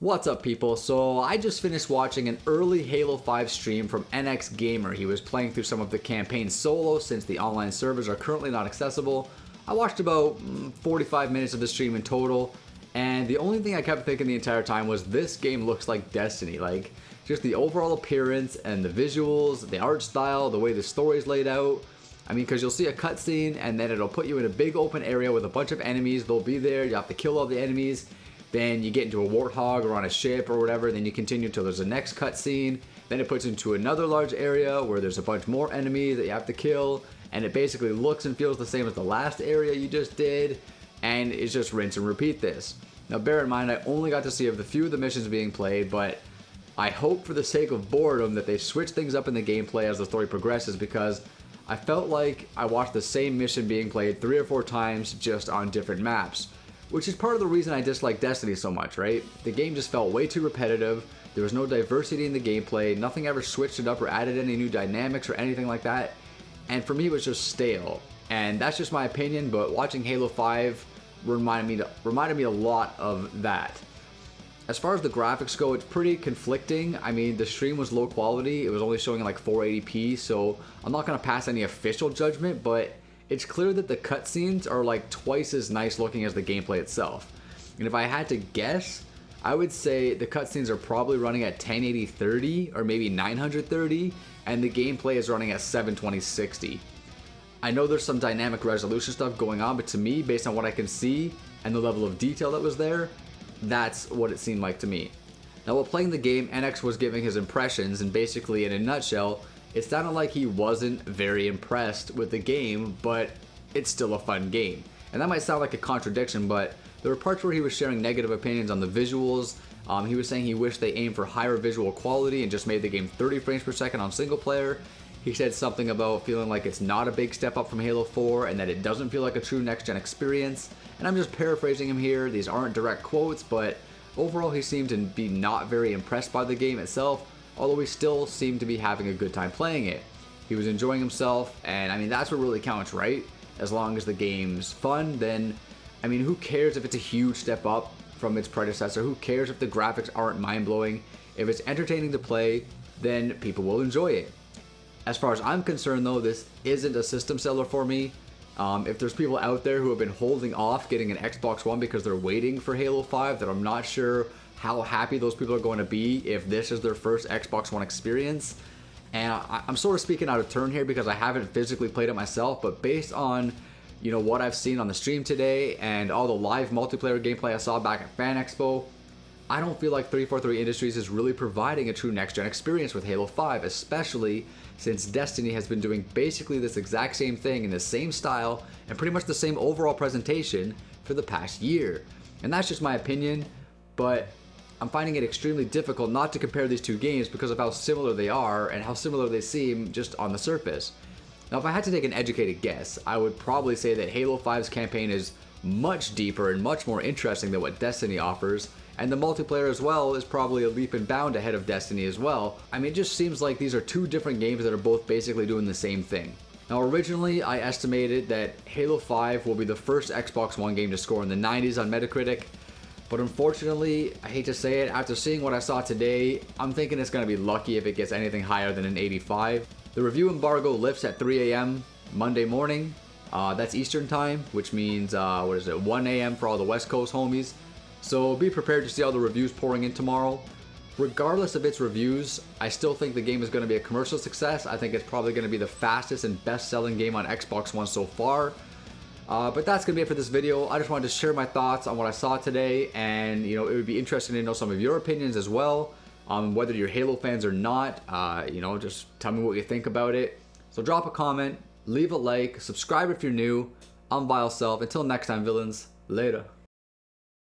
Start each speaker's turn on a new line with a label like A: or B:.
A: What's up, people? So I just finished watching an early Halo 5 stream from NX Gamer. He was playing through some of the campaign solo since the online servers are currently not accessible. I watched about 45 minutes of the stream in total, and the only thing I kept thinking the entire time was this game looks like Destiny. Like, just the overall appearance and the visuals, the art style, the way the story's laid out. I mean, because you'll see a cutscene and then it'll put you in a big open area with a bunch of enemies. They'll be there, you have to kill all the enemies. Then you get into a warthog or on a ship or whatever, then you continue until there's a next cutscene. Then it puts you into another large area where there's a bunch more enemies that you have to kill, and it basically looks and feels the same as the last area you just did, and it's just rinse and repeat this. Now bear in mind, I only got to see a few of the missions being played, but I hope for the sake of boredom that they switch things up in the gameplay as the story progresses, because I felt like I watched the same mission being played 3 or 4 times just on different maps. Which is part of the reason I dislike Destiny so much, right? The game just felt way too repetitive, there was no diversity in the gameplay, nothing ever switched it up or added any new dynamics or anything like that, and for me it was just stale. And that's just my opinion, but watching Halo 5 reminded me a lot of that. As far as the graphics go, it's pretty conflicting. I mean, the stream was low quality, it was only showing like 480p, so I'm not going to pass any official judgment, but it's clear that the cutscenes are like twice as nice looking as the gameplay itself. And if I had to guess, I would say the cutscenes are probably running at 1080-30 or maybe 930, and the gameplay is running at 720-60. I know there's some dynamic resolution stuff going on, but to me, based on what I can see and the level of detail that was there, that's what it seemed like to me. Now while playing the game, NX was giving his impressions, and basically in a nutshell, it sounded like he wasn't very impressed with the game, but it's still a fun game. And that might sound like a contradiction, but there were parts where he was sharing negative opinions on the visuals. He was saying he wished they aimed for higher visual quality and just made the game 30 frames per second on single player. He said something about feeling like it's not a big step up from Halo 4 and that it doesn't feel like a true next-gen experience. And I'm just paraphrasing him here, these aren't direct quotes, but overall he seemed to be not very impressed by the game itself, although he still seemed to be having a good time playing it. He was enjoying himself, and I mean, that's what really counts, right? As long as the game's fun, then, I mean, who cares if it's a huge step up from its predecessor? Who cares if the graphics aren't mind-blowing? If it's entertaining to play, then people will enjoy it. As far as I'm concerned, though, this isn't a system seller for me. If there's people out there who have been holding off getting an Xbox One because they're waiting for Halo 5, that I'm not sure how happy those people are going to be if this is their first Xbox One experience. And I'm sort of speaking out of turn here because I haven't physically played it myself, but based on, you know, what I've seen on the stream today and all the live multiplayer gameplay I saw back at Fan Expo, I don't feel like 343 Industries is really providing a true next-gen experience with Halo 5, especially since Destiny has been doing basically this exact same thing in the same style and pretty much the same overall presentation for the past year. And that's just my opinion, but I'm finding it extremely difficult not to compare these two games because of how similar they are and how similar they seem just on the surface. Now, if I had to take an educated guess, I would probably say that Halo 5's campaign is much deeper and much more interesting than what Destiny offers, and the multiplayer as well is probably a leap and bound ahead of Destiny as well. I mean, it just seems like these are two different games that are both basically doing the same thing. Now, originally, I estimated that Halo 5 will be the first Xbox One game to score in the 90s on Metacritic, but unfortunately, I hate to say it, after seeing what I saw today, I'm thinking it's going to be lucky if it gets anything higher than an 85. The review embargo lifts at 3 a.m. Monday morning. That's Eastern time, which means, 1 a.m. for all the West Coast homies. So be prepared to see all the reviews pouring in tomorrow. Regardless of its reviews, I still think the game is going to be a commercial success. I think it's probably going to be the fastest and best-selling game on Xbox One so far. But that's going to be it for this video. I just wanted to share my thoughts on what I saw today, and you know, it would be interesting to know some of your opinions as well, whether you're Halo fans or not. You know, just tell me what you think about it. So drop a comment, leave a like, subscribe if you're new. I'm Vile Self. Until next time, villains. Later.